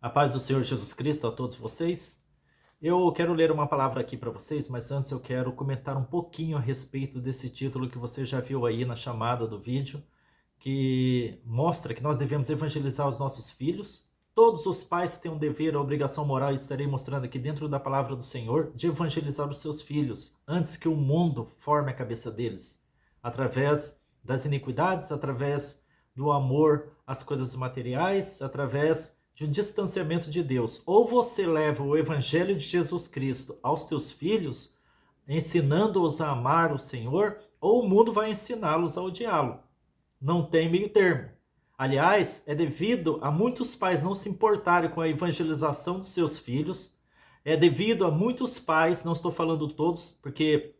A paz do Senhor Jesus Cristo a todos vocês. Eu quero ler uma palavra aqui para vocês, mas antes eu quero comentar um pouquinho a respeito desse título que você já viu aí na chamada do vídeo, que mostra que nós devemos evangelizar os nossos filhos. Todos os pais têm um dever, a obrigação moral, e estarei mostrando aqui dentro da palavra do Senhor, de evangelizar os seus filhos, antes que o mundo forme a cabeça deles, através das iniquidades, através do amor às coisas materiais, através de um distanciamento de Deus. Ou você leva o evangelho de Jesus Cristo aos teus filhos, ensinando-os a amar o Senhor, ou o mundo vai ensiná-los a odiá-lo. Não tem meio termo. Aliás, é devido a muitos pais não se importarem com a evangelização dos seus filhos, é devido a muitos pais, não estou falando todos, porque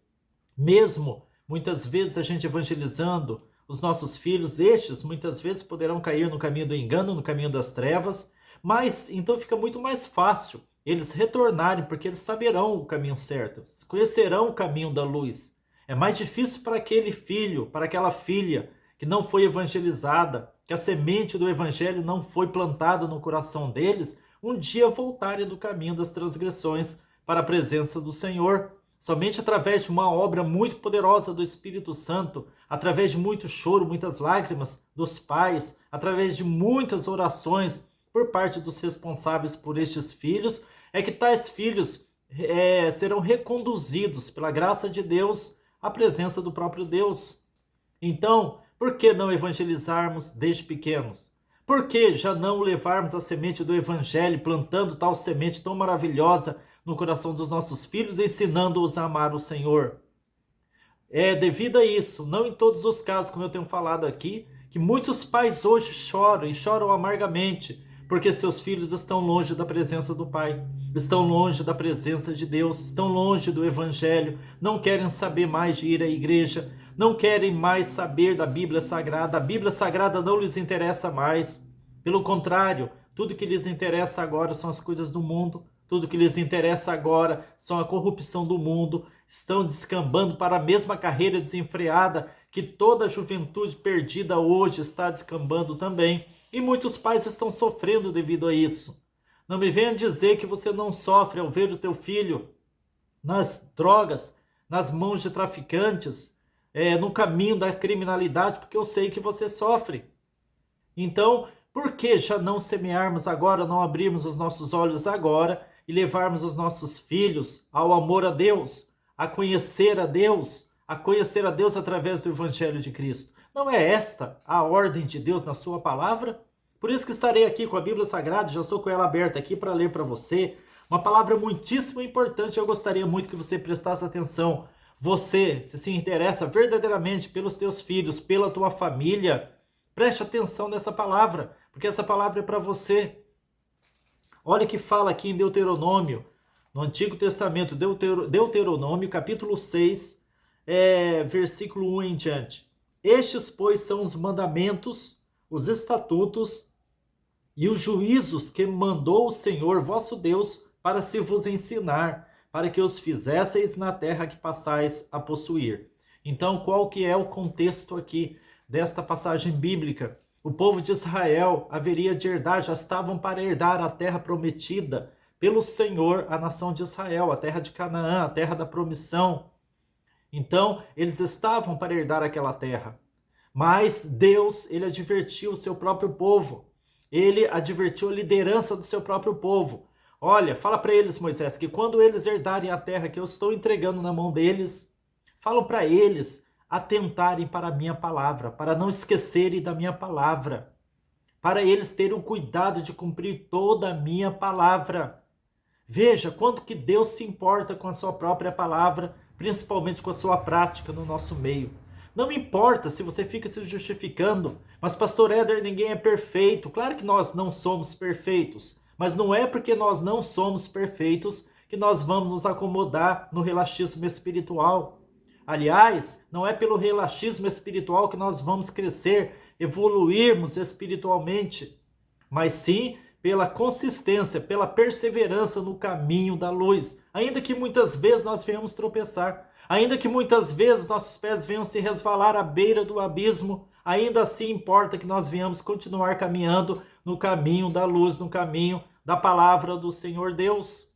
mesmo muitas vezes a gente evangelizando os nossos filhos, estes muitas vezes poderão cair no caminho do engano, no caminho das trevas, mas então fica muito mais fácil eles retornarem, porque eles saberão o caminho certo, conhecerão o caminho da luz. É mais difícil para aquele filho, para aquela filha que não foi evangelizada, que a semente do evangelho não foi plantada no coração deles, um dia voltarem do caminho das transgressões para a presença do Senhor. Somente através de uma obra muito poderosa do Espírito Santo, através de muito choro, muitas lágrimas dos pais, através de muitas orações por parte dos responsáveis por estes filhos, é que tais filhos serão reconduzidos pela graça de Deus à presença do próprio Deus. Então, por que não evangelizarmos desde pequenos? Por que já não levarmos a semente do evangelho, plantando tal semente tão maravilhosa no coração dos nossos filhos, ensinando-os a amar o Senhor? É devido a isso, não em todos os casos, como eu tenho falado aqui, que muitos pais hoje choram e choram amargamente, porque seus filhos estão longe da presença do Pai, estão longe da presença de Deus, estão longe do Evangelho, não querem saber mais de ir à igreja, não querem mais saber da Bíblia Sagrada, a Bíblia Sagrada não lhes interessa mais. Pelo contrário, tudo que lhes interessa agora são as coisas do mundo, tudo que lhes interessa agora são a corrupção do mundo, estão descambando para a mesma carreira desenfreada que toda a juventude perdida hoje está descambando também. E muitos pais estão sofrendo devido a isso. Não me venha dizer que você não sofre ao ver o teu filho nas drogas, nas mãos de traficantes, no caminho da criminalidade, porque eu sei que você sofre. Então, por que já não semearmos agora, não abrirmos os nossos olhos agora e levarmos os nossos filhos ao amor a Deus, a conhecer a Deus, através do Evangelho de Cristo? Não é esta a ordem de Deus na sua palavra? Por isso que estarei aqui com a Bíblia Sagrada, já estou com ela aberta aqui para ler para você. Uma palavra muitíssimo importante, eu gostaria muito que você prestasse atenção. Você, se interessa verdadeiramente pelos teus filhos, pela tua família, preste atenção nessa palavra, porque essa palavra é para você. Olha o que fala aqui em Deuteronômio, no Antigo Testamento, Deuteronômio, capítulo 6, versículo 1 em diante. Estes, pois, são os mandamentos, os estatutos e os juízos que mandou o Senhor vosso Deus para se vos ensinar, para que os fizesseis na terra que passais a possuir. Então, qual que é o contexto aqui desta passagem bíblica? O povo de Israel haveria de herdar, já estavam para herdar a terra prometida pelo Senhor, a nação de Israel, a terra de Canaã, a terra da promissão. Então, eles estavam para herdar aquela terra. Mas Deus, ele advertiu o seu próprio povo. Ele advertiu a liderança do seu próprio povo. Olha, fala para eles, Moisés, que quando eles herdarem a terra que eu estou entregando na mão deles, falam para eles atentarem para a minha palavra, para não esquecerem da minha palavra, para eles terem o cuidado de cumprir toda a minha palavra. Veja quanto que Deus se importa com a sua própria palavra, principalmente com a sua prática no nosso meio. Não importa se você fica se justificando, mas pastor Éder, ninguém é perfeito. Claro que nós não somos perfeitos, mas não é porque nós não somos perfeitos que nós vamos nos acomodar no relaxismo espiritual. Aliás, não é pelo relaxismo espiritual que nós vamos crescer, evoluirmos espiritualmente, mas sim pela consistência, pela perseverança no caminho da luz. Ainda que muitas vezes nós venhamos tropeçar, ainda que muitas vezes nossos pés venham se resvalar à beira do abismo, ainda assim importa que nós venhamos continuar caminhando no caminho da luz, no caminho da palavra do Senhor Deus.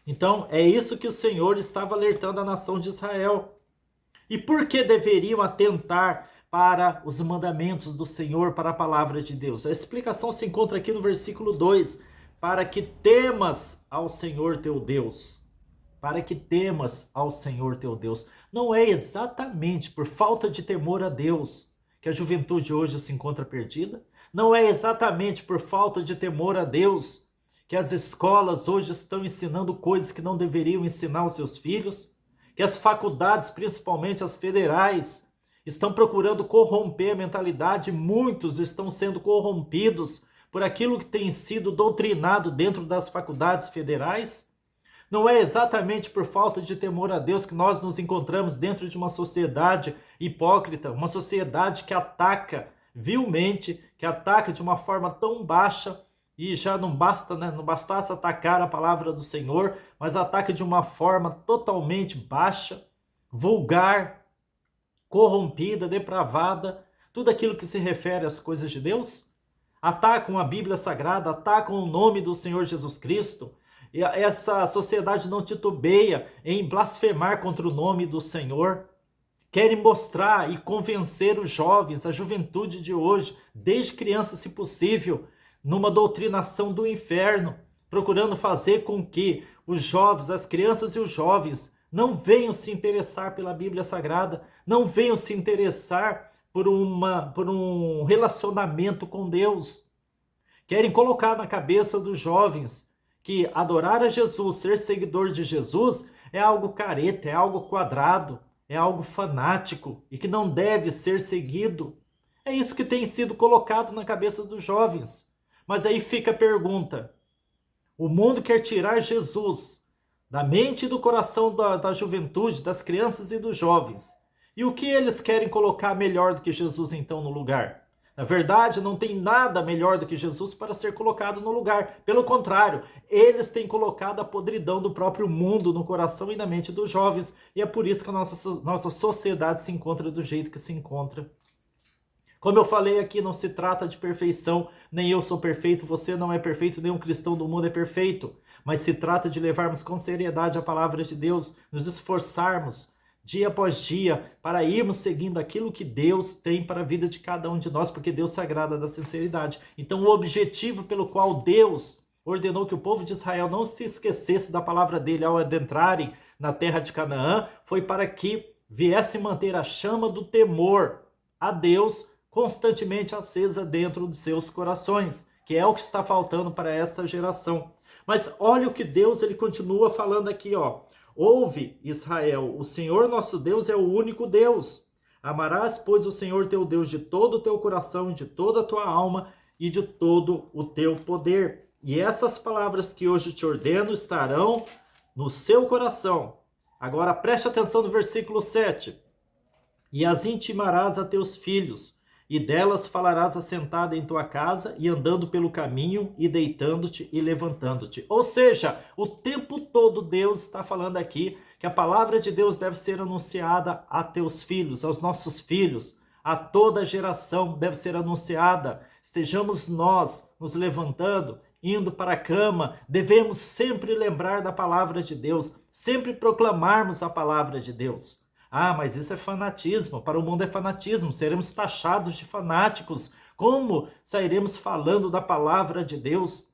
Então, é isso que o Senhor estava alertando a nação de Israel. E por que deveriam atentar para os mandamentos do Senhor, para a palavra de Deus? A explicação se encontra aqui no versículo 2. Para que temas ao Senhor teu Deus. Para que temas ao Senhor teu Deus. Não é exatamente por falta de temor a Deus que a juventude hoje se encontra perdida. Não é exatamente por falta de temor a Deus que as escolas hoje estão ensinando coisas que não deveriam ensinar aos seus filhos, que as faculdades, principalmente as federais, estão procurando corromper a mentalidade, muitos estão sendo corrompidos por aquilo que tem sido doutrinado dentro das faculdades federais. Não é exatamente por falta de temor a Deus que nós nos encontramos dentro de uma sociedade hipócrita, uma sociedade que ataca vilmente, que ataca de uma forma tão baixa. E já não basta, né? Não bastasse atacar a palavra do Senhor, mas ataca de uma forma totalmente baixa, vulgar, corrompida, depravada, tudo aquilo que se refere às coisas de Deus. Atacam a Bíblia Sagrada, atacam o nome do Senhor Jesus Cristo. E essa sociedade não titubeia em blasfemar contra o nome do Senhor. Querem mostrar e convencer os jovens, a juventude de hoje, desde criança, se possível, numa doutrinação do inferno, procurando fazer com que os jovens, as crianças e os jovens não venham se interessar pela Bíblia Sagrada, não venham se interessar por um relacionamento com Deus. Querem colocar na cabeça dos jovens que adorar a Jesus, ser seguidor de Jesus, é algo careta, é algo quadrado, é algo fanático e que não deve ser seguido. É isso que tem sido colocado na cabeça dos jovens. Mas aí fica a pergunta: o mundo quer tirar Jesus da mente e do coração da juventude, das crianças e dos jovens. E o que eles querem colocar melhor do que Jesus então no lugar? Na verdade, não tem nada melhor do que Jesus para ser colocado no lugar. Pelo contrário, eles têm colocado a podridão do próprio mundo no coração e na mente dos jovens. E é por isso que a nossa sociedade se encontra do jeito que se encontra. Como eu falei aqui, não se trata de perfeição, nem eu sou perfeito, você não é perfeito, nenhum cristão do mundo é perfeito. Mas se trata de levarmos com seriedade a palavra de Deus, nos esforçarmos dia após dia para irmos seguindo aquilo que Deus tem para a vida de cada um de nós, porque Deus se agrada da sinceridade. Então o objetivo pelo qual Deus ordenou que o povo de Israel não se esquecesse da palavra dele ao adentrarem na terra de Canaã, foi para que viesse manter a chama do temor a Deus constantemente acesa dentro dos seus corações, que é o que está faltando para essa geração. Mas olha o que Deus ele continua falando aqui, ó. Ouve, Israel, o Senhor nosso Deus é o único Deus. Amarás, pois, o Senhor teu Deus de todo o teu coração, de toda a tua alma e de todo o teu poder. E essas palavras que hoje te ordeno estarão no seu coração. Agora preste atenção no versículo 7. E as intimarás a teus filhos, e delas falarás assentada em tua casa, e andando pelo caminho, e deitando-te e levantando-te. Ou seja, o tempo todo Deus está falando aqui que a palavra de Deus deve ser anunciada a teus filhos, aos nossos filhos, a toda a geração deve ser anunciada. Estejamos nós nos levantando, indo para a cama, devemos sempre lembrar da palavra de Deus, sempre proclamarmos a palavra de Deus. Ah, mas isso é fanatismo, para o mundo é fanatismo, seremos taxados de fanáticos. Como sairemos falando da palavra de Deus?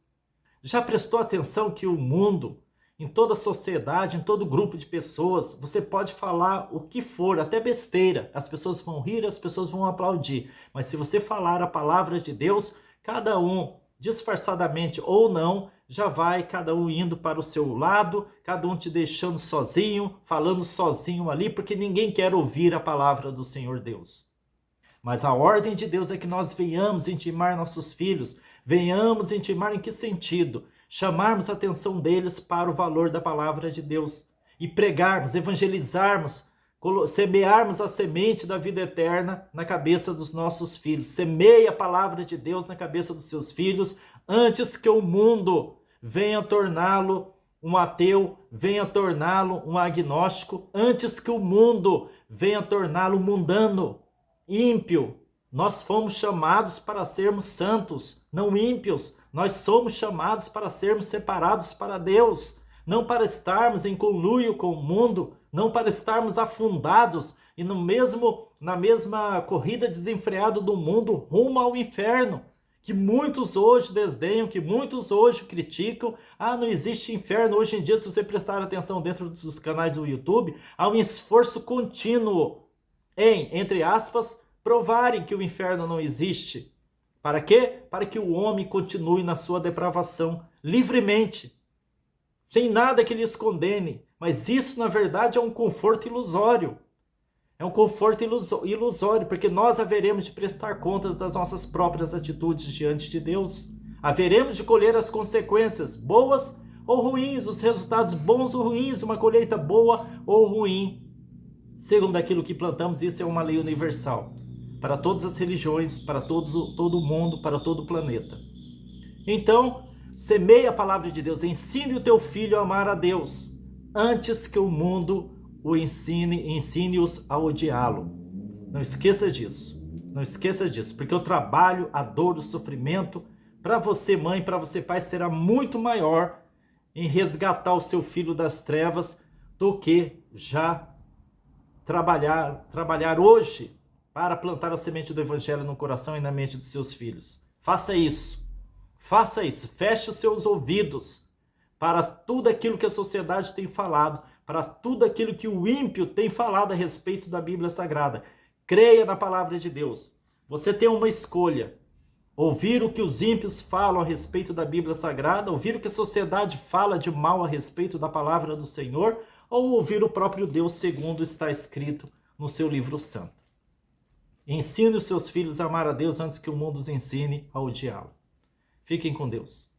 Já prestou atenção que o mundo, em toda a sociedade, em todo grupo de pessoas, você pode falar o que for, até besteira, as pessoas vão rir, as pessoas vão aplaudir, mas se você falar a palavra de Deus, cada um, disfarçadamente ou não, já vai cada um indo para o seu lado, cada um te deixando sozinho, falando sozinho ali, porque ninguém quer ouvir a palavra do Senhor Deus. Mas a ordem de Deus é que nós venhamos intimar nossos filhos, venhamos intimar em que sentido? Chamarmos a atenção deles para o valor da palavra de Deus e pregarmos, evangelizarmos, semearmos a semente da vida eterna na cabeça dos nossos filhos. Semeie a palavra de Deus na cabeça dos seus filhos antes que o mundo venha torná-lo um ateu, venha torná-lo um agnóstico, antes que o mundo venha torná-lo mundano, ímpio, Nós fomos chamados para sermos santos, não ímpios. Nós somos chamados para sermos separados para Deus, não para estarmos em conluio com o mundo, não para estarmos afundados e na mesma corrida desenfreada do mundo rumo ao inferno, que muitos hoje desdenham, que muitos hoje criticam. Ah, não existe inferno. Hoje em dia, se você prestar atenção dentro dos canais do YouTube, há um esforço contínuo em, entre aspas, provarem que o inferno não existe. Para quê? Para que o homem continue na sua depravação livremente, sem nada que lhe condene. Mas isso, na verdade, é um conforto ilusório. É um conforto ilusório, porque nós haveremos de prestar contas das nossas próprias atitudes diante de Deus. Haveremos de colher as consequências, boas ou ruins, os resultados bons ou ruins, uma colheita boa ou ruim, segundo aquilo que plantamos. Isso é uma lei universal, para todas as religiões, para todo o mundo, para todo o planeta. Então, semeie a palavra de Deus, ensine o teu filho a amar a Deus, antes que o mundo o ensine-os a odiá-lo. Não esqueça disso, não esqueça disso, porque o trabalho, a dor, o sofrimento, para você mãe, para você pai, será muito maior em resgatar o seu filho das trevas do que já trabalhar hoje para plantar a semente do evangelho no coração e na mente dos seus filhos. Faça isso, feche os seus ouvidos para tudo aquilo que a sociedade tem falado, para tudo aquilo que o ímpio tem falado a respeito da Bíblia Sagrada. Creia na palavra de Deus. Você tem uma escolha: ouvir o que os ímpios falam a respeito da Bíblia Sagrada, ouvir o que a sociedade fala de mal a respeito da palavra do Senhor, ou ouvir o próprio Deus segundo está escrito no seu livro santo. Ensine os seus filhos a amar a Deus antes que o mundo os ensine a odiá-lo. Fiquem com Deus.